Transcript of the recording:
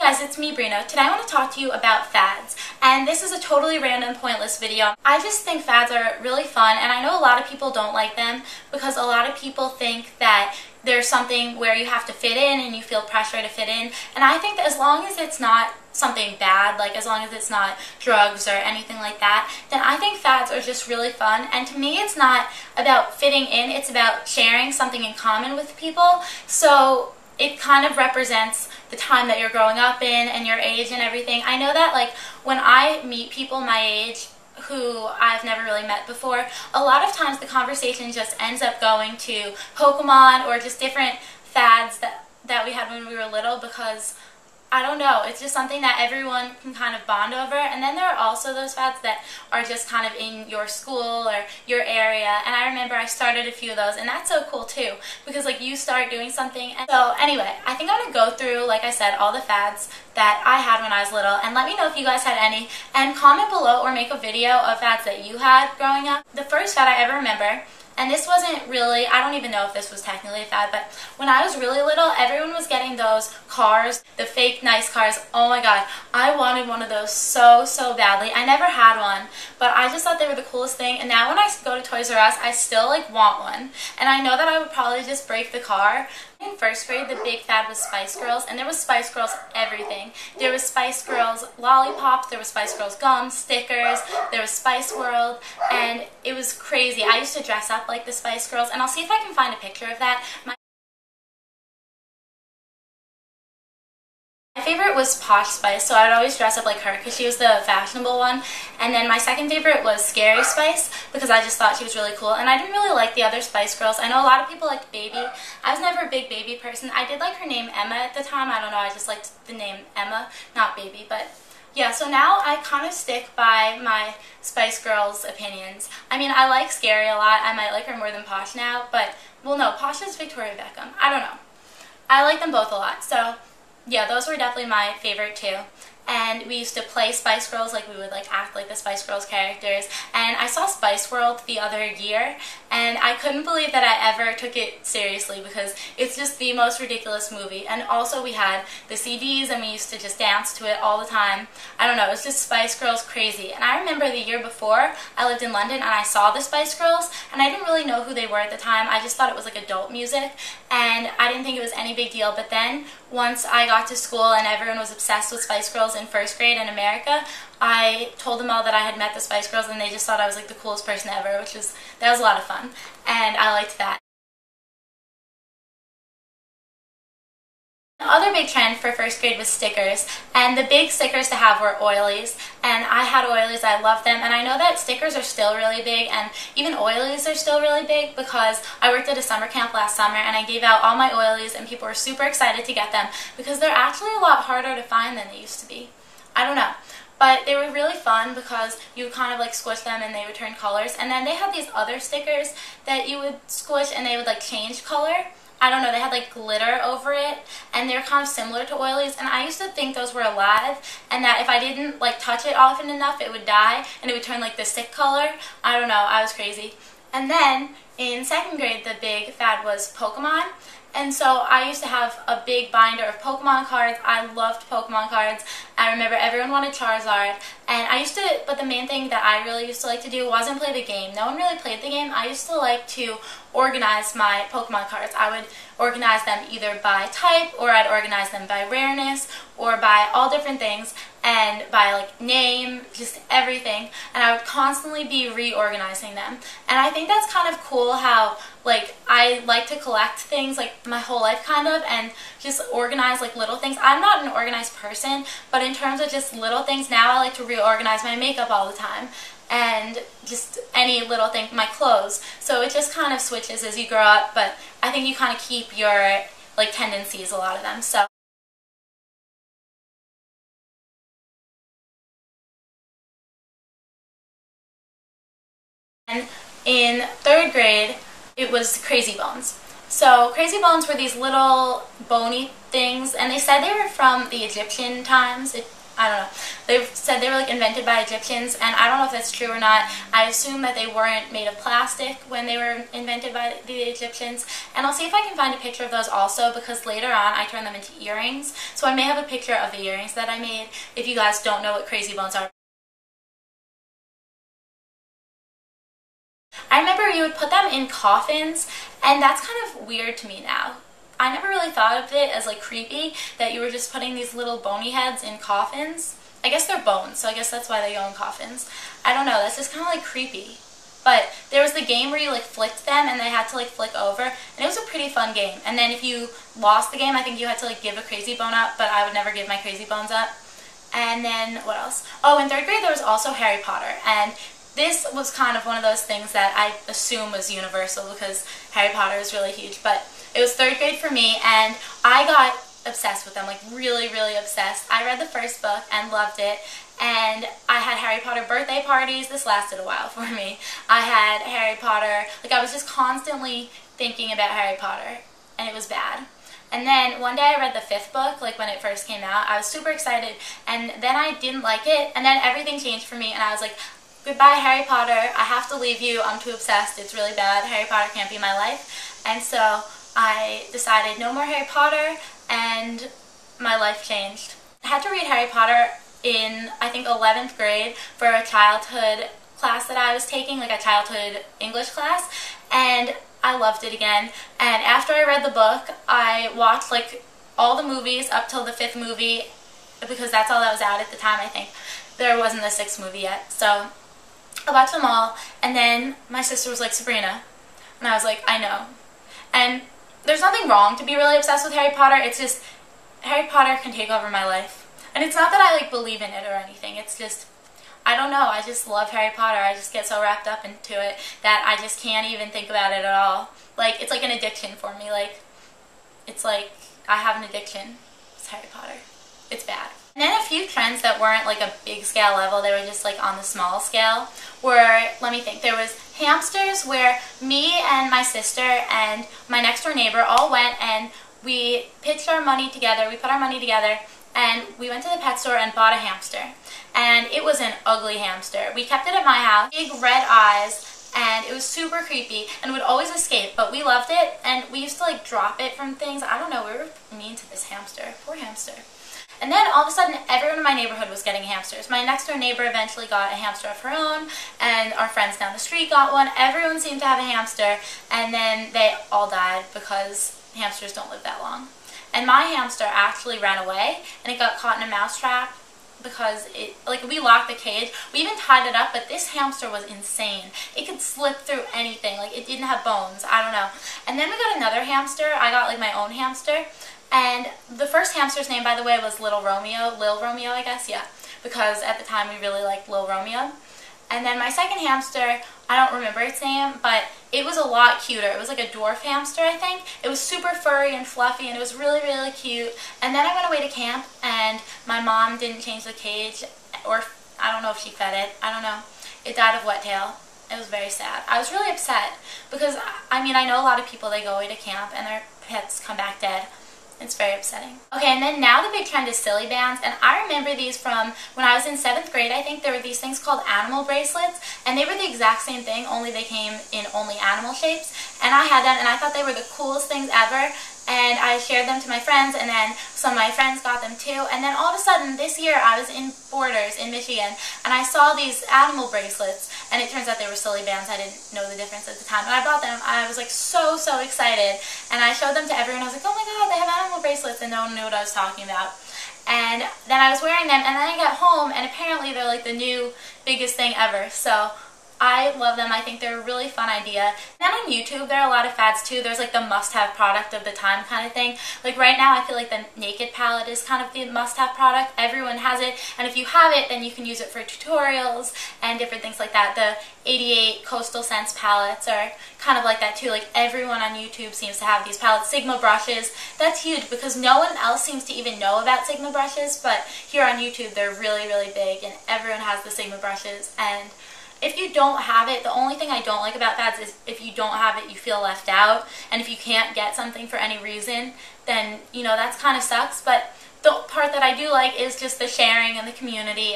Guys, it's me, Brina. Today I want to talk to you about fads, and this is a totally random, pointless video. I just think fads are really fun, and I know a lot of people don't like them because a lot of people think that there's something where you have to fit in and you feel pressure to fit in, and I think that as long as it's not something bad, like as long as it's not drugs or anything like that, then I think fads are just really fun. And to me, it's not about fitting in, it's about sharing something in common with people. So it kind of represents the time that you're growing up in and your age and everything. I know that like when I meet people my age who I've never really met before, a lot of times the conversation just ends up going to Pokemon or just different fads that we had when we were little, because I don't know, it's just something that everyone can kind of bond over. And then there are also those fads that are just kind of in your school or your area, and I remember I started a few of those, and that's so cool too, because like you start doing something. And so anyway, I think I'm going to go through, like I said, all the fads that I had when I was little, and let me know if you guys had any, and comment below or make a video of fads that you had growing up. The first fad I ever remember, and this wasn't really, I don't even know if this was technically a fad, but when I was really little, everyone was getting those cars, the fake nice cars. Oh my god, I wanted one of those so badly. I never had one, but I just thought they were the coolest thing, and now when I go to Toys R Us, I still like want one, and I know that I would probably just break the car. In first grade, the big fad was Spice Girls, and there was Spice Girls everything. There was Spice Girls lollipops, there was Spice Girls gum, stickers, there was Spice World, and it was crazy. I used to dress up like the Spice Girls, and I'll see if I can find a picture of that. My favorite was Posh Spice, so I'd always dress up like her because she was the fashionable one. And then my second favorite was Scary Spice because I just thought she was really cool. And I didn't really like the other Spice Girls. I know a lot of people liked Baby. I was never a big Baby person. I did like her name Emma at the time. I don't know, I just liked the name Emma, not Baby. But yeah, so now I kind of stick by my Spice Girls opinions. I mean, I like Scary a lot. I might like her more than Posh now, but, well, no, Posh is Victoria Beckham. I don't know. I like them both a lot, so yeah, those were definitely my favorite too. And we used to play Spice Girls, like we would like act like the Spice Girls characters. And I saw Spice World the other year, and I couldn't believe that I ever took it seriously because it's just the most ridiculous movie. And also we had the CDs and we used to just dance to it all the time. I don't know, it was just Spice Girls crazy. And I remember the year before I lived in London and I saw the Spice Girls, and I didn't really know who they were at the time. I just thought it was like adult music, and I didn't think it was any big deal. But then once I got to school and everyone was obsessed with Spice Girls in first grade in America, I told them all that I had met the Spice Girls, and they just thought I was like the coolest person ever, that was a lot of fun, and I liked that. Another big trend for first grade was stickers, and the big stickers to have were oilies, and I had oilies. I loved them, and I know that stickers are still really big, and even oilies are still really big because I worked at a summer camp last summer and I gave out all my oilies, and people were super excited to get them because they're actually a lot harder to find than they used to be. I don't know. But they were really fun because you would kind of like squish them and they would turn colors, and then they had these other stickers that you would squish and they would like change color. I don't know, they had like glitter over it, and they were kind of similar to oilies, and I used to think those were alive, and that if I didn't like touch it often enough it would die and it would turn like the stick color. I don't know, I was crazy. And then in second grade the big fad was Pokemon. And so I used to have a big binder of Pokemon cards. I loved Pokemon cards. I remember everyone wanted Charizard. And I used to, but the main thing that I really used to like to do wasn't play the game. No one really played the game. I used to like to organize my Pokemon cards. I would organize them either by type, or I'd organize them by rareness, or by all different things, and by like name, just everything. And I would constantly be reorganizing them. And I think that's kind of cool how like I like to collect things like my whole life kind of, and just organize like little things. I'm not an organized person, but in terms of just little things now, I like to reorganize my makeup all the time and just any little thing, my clothes. So it just kind of switches as you grow up, but I think you kind of keep your like tendencies, a lot of them. So and in third grade it was Crazy Bones. So Crazy Bones were these little bony things, and they said they were from the Egyptian times. I don't know. They've said they were like invented by Egyptians, and I don't know if that's true or not. I assume that they weren't made of plastic when they were invented by the Egyptians. And I'll see if I can find a picture of those also, because later on I turned them into earrings. So I may have a picture of the earrings that I made if you guys don't know what crazy bones are. I remember you would put them in coffins, and that's kind of weird to me now. I never really thought of it as like creepy that you were just putting these little bony heads in coffins. I guess they're bones, so I guess that's why they go in coffins. I don't know, that's just kind of like creepy. But there was the game where you like flicked them and they had to like flick over, and it was a pretty fun game. And then if you lost the game, I think you had to like give a crazy bone up, but I would never give my crazy bones up. And then what else? Oh, in 3rd grade there was also Harry Potter, and this was kind of one of those things that I assume was universal because Harry Potter is really huge. But it was 3rd grade for me, and I got obsessed with them, like really, really obsessed. I read the first book and loved it, and I had Harry Potter birthday parties. This lasted a while for me. I had Harry Potter, like I was just constantly thinking about Harry Potter, and it was bad. And then one day I read the 5th book, like when it first came out. I was super excited, and then I didn't like it, and then everything changed for me, and I was like, goodbye Harry Potter, I have to leave you, I'm too obsessed, it's really bad, Harry Potter can't be my life. And so I decided no more Harry Potter, and my life changed. I had to read Harry Potter in, I think, 11th grade for a childhood class that I was taking, like a childhood English class, and I loved it again. And after I read the book, I watched like all the movies up till the 5th movie, because that's all that was out at the time, I think. There wasn't the 6th movie yet, so I watched them all. And then my sister was like, Sabrina, and I was like, I know. And there's nothing wrong to be really obsessed with Harry Potter, it's just Harry Potter can take over my life. And it's not that I like believe in it or anything, it's just, I don't know, I just love Harry Potter. I just get so wrapped up into it that I just can't even think about it at all. Like, it's like an addiction for me, like, it's like I have an addiction. It's Harry Potter. It's bad. And then a few trends that weren't like a big scale level, they were just like on the small scale, were, let me think, there was hamsters, where me and my sister and my next door neighbor all went and we pitched our money together, we put our money together, and we went to the pet store and bought a hamster. And it was an ugly hamster. We kept it at my house, big red eyes, and it was super creepy and would always escape, but we loved it, and we used to like drop it from things. I don't know, we were mean to this hamster. Poor hamster. And then all of a sudden, everyone in my neighborhood was getting hamsters. My next door neighbor eventually got a hamster of her own, and our friends down the street got one. Everyone seemed to have a hamster, and then they all died because hamsters don't live that long. And my hamster actually ran away, and it got caught in a mouse trap because it, like, we locked the cage. We even tied it up, but this hamster was insane. It could slip through anything. Like, it didn't have bones. I don't know. And then we got another hamster. I got like my own hamster. And the first hamster's name, by the way, was Lil Romeo, I guess, yeah, because at the time we really liked Lil Romeo. And then my second hamster, I don't remember its name, but it was a lot cuter. It was like a dwarf hamster, I think. It was super furry and fluffy, and it was really, really cute. And then I went away to camp, and my mom didn't change the cage, or I don't know if she fed it. I don't know. It died of wet tail. It was very sad. I was really upset because, I mean, I know a lot of people, they go away to camp and their pets come back dead. It's very upsetting. Okay, and then now the big trend is silly bands, and I remember these from when I was in 7th grade. I think there were these things called animal bracelets, and they were the exact same thing, only they came in only animal shapes, and I had them, and I thought they were the coolest things ever, and I shared them to my friends, and then some of my friends got them too. And then all of a sudden this year I was in Borders in Michigan, and I saw these animal bracelets, and it turns out they were silly bands. I didn't know the difference at the time, and I bought them. I was like so excited, and I showed them to everyone. I was like, oh my god, they have animal bracelets, and no one knew what I was talking about. And then I was wearing them, and then I got home, and apparently they're like the new biggest thing ever. So I love them. I think they're a really fun idea. And then on YouTube, there are a lot of fads too. There's like the must-have product of the time kind of thing. Like right now, I feel like the Naked palette is kind of the must-have product. Everyone has it, and if you have it, then you can use it for tutorials and different things like that. The 88 Coastal Scents palettes are kind of like that too. Like everyone on YouTube seems to have these palettes. Sigma brushes, that's huge because no one else seems to even know about Sigma brushes, but here on YouTube, they're really, really big, and everyone has the Sigma brushes. And if you don't have it, the only thing I don't like about fads is if you don't have it, you feel left out. And if you can't get something for any reason, then, you know, that's kind of sucks. But the part that I do like is just the sharing and the community.